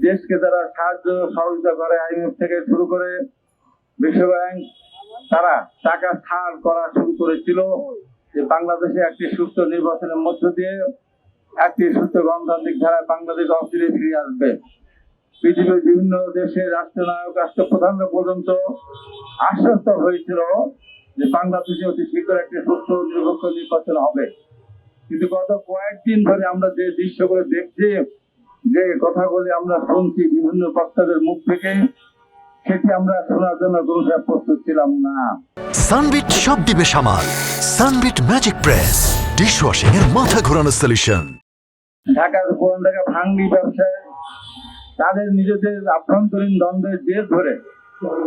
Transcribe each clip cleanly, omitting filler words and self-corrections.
দেশকে যারা সাহায্য সহযোগিতা করে, IMF থেকে শুরু করে বিশ্ব ব্যাংক, তারা টাকা ছাড় করা শুরু করেছিল যে বাংলাদেশে একটি সুস্থ নির্বাচনের মধ্য দিয়ে একটি সুস্থ গণতান্ত্রিক ধারায় বাংলাদেশ অচিরে ফিরে আসবে। পৃথিবীর বিভিন্ন দেশের রাষ্ট্রনায়ক, রাষ্ট্রপ্রধানরা পর্যন্ত আশ্বস্ত হয়েছিল যে বাংলাদেশে অতি শীঘ্র একটি সুস্থ নিরপেক্ষ নির্বাচন হবে। কিন্তু গত কয়েকদিন ধরে আমরা যে দৃশ্যগুলো দেখছি, যে কথাগুলি আমরা শুনছি বিভিন্ন বক্তাদের মুখ থেকে, সেটি আমরা শোনার জন্য কোনোভাবে প্রস্তুত ছিলাম না। সানবিট সব দিবে সামাল। সানবিট ম্যাজিক প্রেস ডিশওয়াশিং এর মাথা ঘোরানো সলিউশন। ঢাকার পুরান ঢাকা ভাঙ্গি ব্যবসায় তাদের নিজেদের আভ্যন্তরীণ দ্বন্দ্বের জের ধরে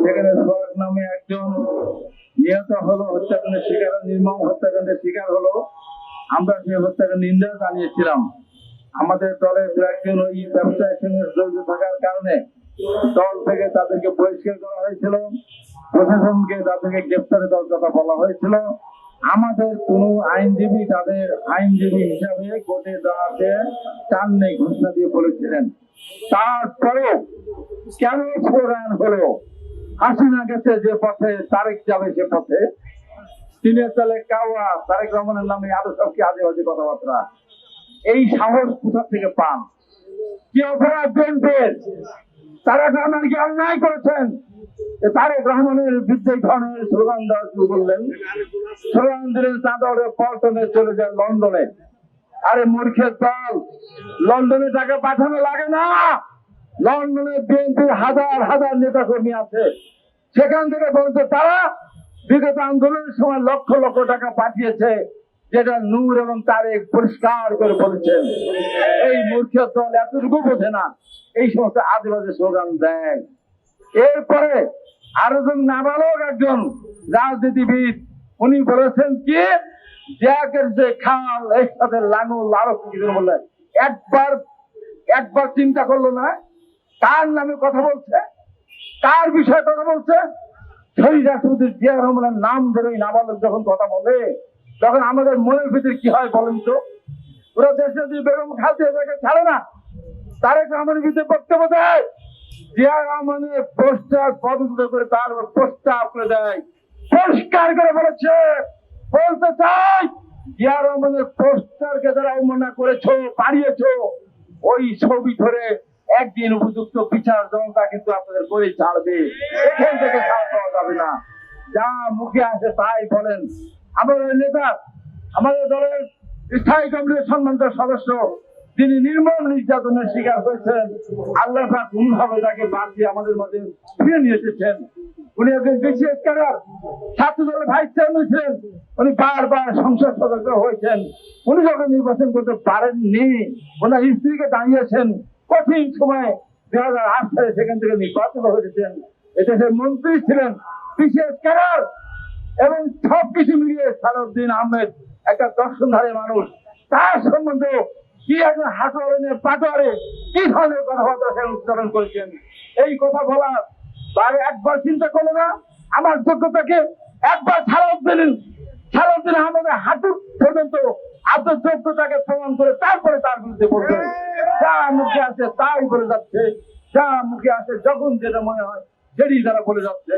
সেখানে সোহাগ নামে একজন নিহত হলো, হত্যাকাণ্ডের শিকার, নির্মম হত্যাকাণ্ডের শিকার হলো। আমরা সেই হত্যাকাণ্ডের নিন্দা জানিয়েছিলাম। আমাদের দলের একজন ওই ব্যবসায়ের সঙ্গে জড়িত থাকার কারণে দল থেকে তাদেরকে বহিষ্কার করা হয়েছিল, প্রশাসনকে তাদেরকে গ্রেফতারে দেওয়ার কথা বলা হয়েছিল। আমাদের কোন আইনজীবী তাদের আইনজীবী হিসাবে কোর্টে দাঁড়াতে চান নেই ঘোষণা দিয়ে বলেছিলেন। তারপরেও কেন স্লোগান হলো হাসিনা গেছে যে পথে তারেক যাবে সে পথে, দিনের চলে কাওয়া, তারেক রহমানের নামে আরো সব কি আজে বাজে কথাবার্তা। এই সাহস কোথা থেকে পান? কি অপরাধ বিএনপির? তারেক রহমান কি অন্যায় করেছেন? তারেক রহমানের বিরুদ্ধে ধরনের স্লোগান দেওয়া শুরু করলেন। স্লোগান দিলেন চাঁদরে পল্টনে চলে যায় লন্ডনে। আরে মূর্খের দল, লন্ডনে টাকা পাঠানো লাগে না। লন্ডনে বিএনপির হাজার হাজার নেতা কর্মী আছে, সেখান থেকে বলছে তারা বিগত আন্দোলনের সময় লক্ষ লক্ষ টাকা পাঠিয়েছে, যেটা নূর এবং তারেক পরিষ্কার করে বলেছেন। এই মূর্খের দল এতটুকু বোঝে না, এই সমস্ত আদিবাসী স্লোগান দেয়। এরপরে আরো জন নাবালক একজন রাজনীতিবিদ, উনি বলেছেন কি জ্যাকের যে খাল এর সাথে লাঙল আরো কিছু বললেন। একবার চিন্তা করলো না কার নামে কথা বলছে, কার বিষয়ে কথা বলছে। শহীদ রাষ্ট্রপতি জিয়া রহমানের নাম ধরে নাবালক যখন কথা বলে, তখন আমাদের মনের ভিতরে কি হয় বলেন তো? ওরা দেশে যদি বেগম খালেদা ছাড়ে না, তারেক রহমানের বিরুদ্ধে বক্তব্য দেয়, জিয়া রহমানের পোস্টার পদচ্যুত করে তার প্রস্তাব করে দেয়, পরিষ্কার করে বলেছে, বলতে চাই জিয়া রহমানের পোস্টারকে যারা অবমাননা করেছো, বাড়িয়েছো, ওই ছবি ধরে একদিন উপযুক্ত বিচার জনতা কিন্তু আপনাদের করে ছাড়বে, এখান থেকে ছাড় পাওয়া যাবে না। যা মুখে আসে তাই বলেন। আমাদের নেতা, আমাদের দলের স্থায়ী কমিটির সম্মানিত সদস্য, তিনি নির্মম নির্যাতনের শিকার হয়েছেন, আল্লাহ পাক কোনভাবে তাকে বাদ দিয়ে আমাদের মধ্যে ফিরে নিয়ে এসেছেন। উনি একজন বিশেষ ক্যাডার, ছাত্র দলের ভাইস চেয়ারম্যান ছিলেন, উনি বারবার সংসদ সদস্য হয়েছেন। উনি যখন নির্বাচন করতে পারেননি, ওনার স্ত্রীকে দাঁড়িয়েছেন কঠিন সময় 2008 সালে, সেখান থেকে নির্বাচিত হয়েছেন। এদেশের মন্ত্রী ছিলেন, বিশেষ ক্যাডার, এবং সবকিছু মিলিয়ে সালাউদ্দিন আহমেদ একটা দর্শনধারী মানুষ। তার সম্বন্ধে কি একজন হাটোয়ারে পাটোয়ারে কি ধরনের কথাবার্তা সে উচ্চারণ করেছেন, এই কথা বলার তার একবার চিন্তা করলো না আমার যোগ্যতাকে? একবার সালাউদ্দিন আহমেদের হাঁটু পর্যন্ত আপনার যোগ্যতাকে প্রমাণ করে তারপরে তার বিরুদ্ধে বলবেন। যা মুখে আসে তাই বলে যাচ্ছে, যা মুখে আসে যখন যেটা মনে হয় সেটি তারা বলে যাচ্ছে।